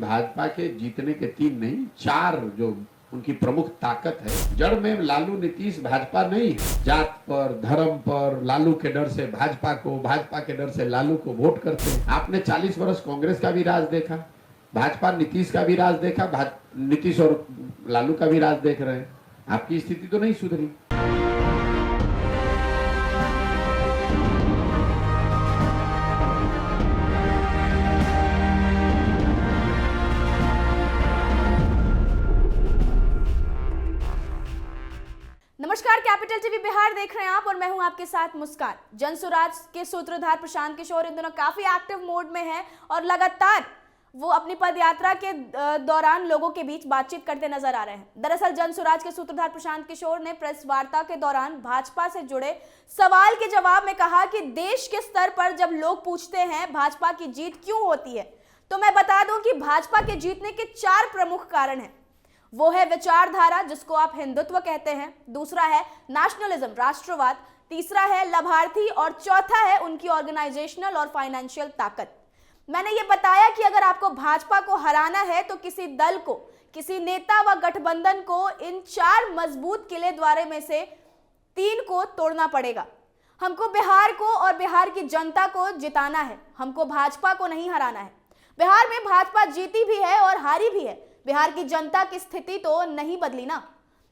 भाजपा के जीतने के 3 नहीं 4 जो उनकी प्रमुख ताकत है। जड़ में लालू नीतीश भाजपा नहीं है। जात पर, धर्म पर लालू के डर से भाजपा को, भाजपा के डर से लालू को वोट करते हैं। आपने 40 वर्ष कांग्रेस का भी राज देखा, भाजपा नीतीश का भी राज देखा, नीतीश और लालू का भी राज देख रहे हैं। आपकी स्थिति तो नहीं सुधरी। नमस्कार, कैपिटल टीवी बिहार देख रहे हैं आप और मैं हूं आपके साथ मुस्कान। जनसुराज के सूत्रधार प्रशांत किशोर इन दिनों काफी एक्टिव मोड में हैं और लगातार वो अपनी पदयात्रा के दौरान लोगों के बीच बातचीत करते नजर आ रहे हैं। दरअसल जनसुराज के सूत्रधार प्रशांत किशोर ने प्रेस वार्ता के दौरान भाजपा से जुड़े सवाल के जवाब में कहा कि देश के स्तर पर जब लोग पूछते हैं भाजपा की जीत क्यों होती है, तो मैं बता दूं कि भाजपा के जीतने के 4 प्रमुख कारण हैं। वो है विचारधारा, जिसको आप हिंदुत्व कहते हैं, दूसरा है नेशनलिज्म, राष्ट्रवाद, तीसरा है लाभार्थी और चौथा है उनकी ऑर्गेनाइजेशनल और फाइनेंशियल ताकत। मैंने ये बताया कि अगर आपको भाजपा को हराना है तो किसी दल को, किसी नेता व गठबंधन को इन 4 मजबूत किले द्वारे में से 3 को तोड़ना पड़ेगा। हमको बिहार को और बिहार की जनता को जिताना है, हमको भाजपा को नहीं हराना है। बिहार में भाजपा जीती भी है और हारी भी है, बिहार की जनता की स्थिति तो नहीं बदली ना।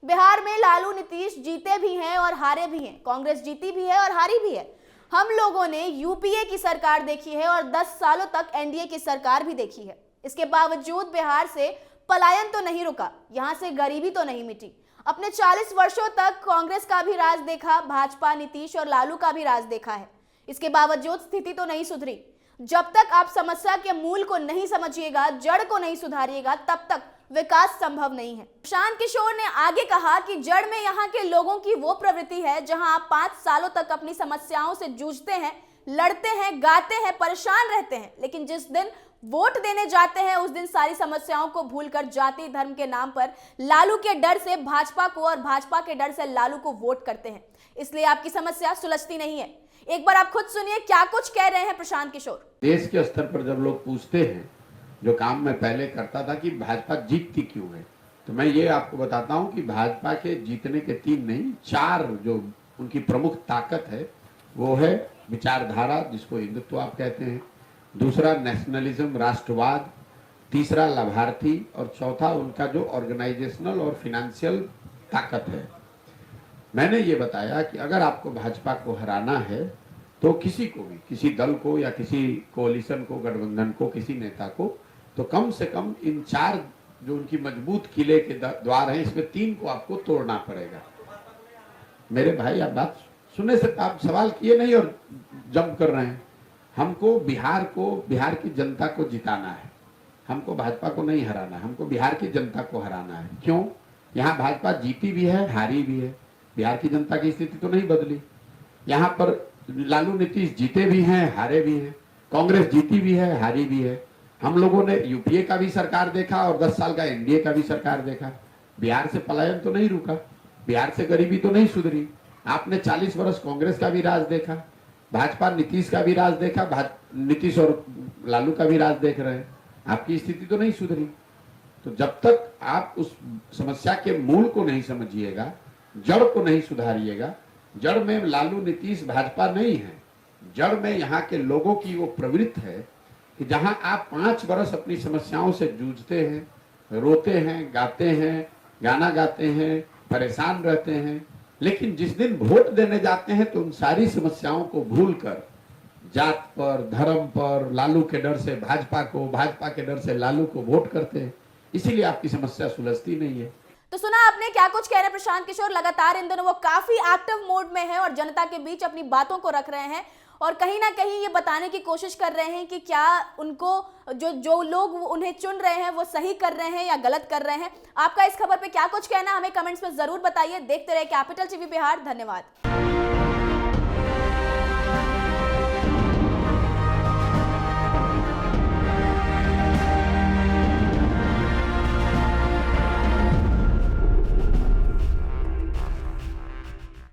बिहार में लालू नीतीश जीते भी हैं और हारे भी हैं, कांग्रेस जीती भी है और हारी भी है। हम लोगों ने यूपीए की सरकार देखी है और 10 सालों तक एनडीए की सरकार भी देखी है। इसके बावजूद बिहार से पलायन तो नहीं रुका, यहां से गरीबी तो नहीं मिटी। अपने 40 वर्षों तक कांग्रेस का भी राज देखा, भाजपा, नीतीश और लालू का भी राज देखा है। इसके बावजूद स्थिति तो नहीं सुधरी। जब तक आप समस्या के मूल को नहीं समझिएगा, जड़ को नहीं सुधारिएगा, तब तक विकास संभव नहीं है। प्रशांत किशोर ने आगे कहा कि जड़ में यहाँ के लोगों की वो प्रवृत्ति है जहां आप 5 सालों तक अपनी समस्याओं से जूझते हैं, लड़ते हैं, गाते हैं, परेशान रहते हैं, लेकिन जिस दिन वोट देने जाते हैं उस दिन सारी समस्याओं को भूलकर जाति धर्म के नाम पर लालू के डर से भाजपा को और भाजपा के डर से लालू को वोट करते हैं। इसलिए आपकी समस्या सुलझती नहीं है। एक बार आप खुद सुनिए क्या कुछ कह रहे हैं प्रशांत किशोर। देश के स्तर पर जब लोग पूछते हैं, जो काम मैं पहले करता था कि भाजपा जीतती क्यों है, तो मैं ये आपको बताता हूं कि भाजपा के जीतने के 3 नहीं 4 जो उनकी प्रमुख ताकत है, वो है विचारधारा, जिसको हिंदुत्व आप कहते हैं, दूसरा नेशनलिज्म, राष्ट्रवाद, तीसरा लाभार्थी और चौथा उनका जो ऑर्गेनाइजेशनल और फाइनेंशियल ताकत है। मैंने ये बताया कि अगर आपको भाजपा को हराना है तो किसी को भी, किसी दल को या किसी कोalition को, गठबंधन को, किसी नेता को, तो कम से कम इन 4 जो उनकी मजबूत किले के द्वार हैं, इसमें 3 को आपको तोड़ना पड़ेगा। मेरे भाई, आप बात सुनने से आप सवाल किए नहीं और जंप कर रहे हैं। हमको बिहार को, बिहार की जनता को जिताना है, हमको भाजपा को नहीं हराना, हमको बिहार की जनता को हराना है। क्यों? यहाँ भाजपा जीती भी है, हारी भी है, बिहार की जनता की स्थिति तो नहीं बदली। यहाँ पर लालू नीतीश जीते भी हैं, हारे भी हैं, कांग्रेस जीती भी है, हारी भी है। हम लोगों ने यूपीए का भी सरकार देखा और 10 साल का एनडीए का भी सरकार देखा। बिहार से पलायन तो नहीं रुका, बिहार से गरीबी तो नहीं सुधरी। आपने 40 वर्ष कांग्रेस का भी राज देखा, भाजपा नीतीश का भी राज देखा, नीतीश और लालू का भी राज देख रहे हैं। आपकी स्थिति तो नहीं सुधरी। तो जब तक आप उस समस्या के मूल को नहीं समझिएगा, जड़ को नहीं सुधारिएगा, जड़ में लालू नीतीश भाजपा नहीं है, जड़ में यहाँ के लोगों की वो प्रवृत्ति है कि जहाँ आप 5 वर्ष अपनी समस्याओं से जूझते हैं, रोते हैं, गाते हैं, गाना गाते हैं, परेशान रहते हैं, लेकिन जिस दिन वोट देने जाते हैं तो उन सारी समस्याओं को भूलकर जात पर, धर्म पर लालू के डर से भाजपा को, भाजपा के डर से लालू को वोट करते हैं। इसीलिए आपकी समस्या सुलझती नहीं है। तो सुना आपने क्या कुछ कह रहे हैं प्रशांत किशोर। लगातार इन दिनों वो काफी एक्टिव मोड में है और जनता के बीच अपनी बातों को रख रहे हैं और कहीं ना कहीं ये बताने की कोशिश कर रहे हैं कि क्या उनको जो लोग उन्हें चुन रहे हैं वो सही कर रहे हैं या गलत कर रहे हैं। आपका इस खबर पे क्या कुछ कहना, हमें कमेंट्स में जरूर बताइए। देखते रहे कैपिटल टीवी बिहार। धन्यवाद।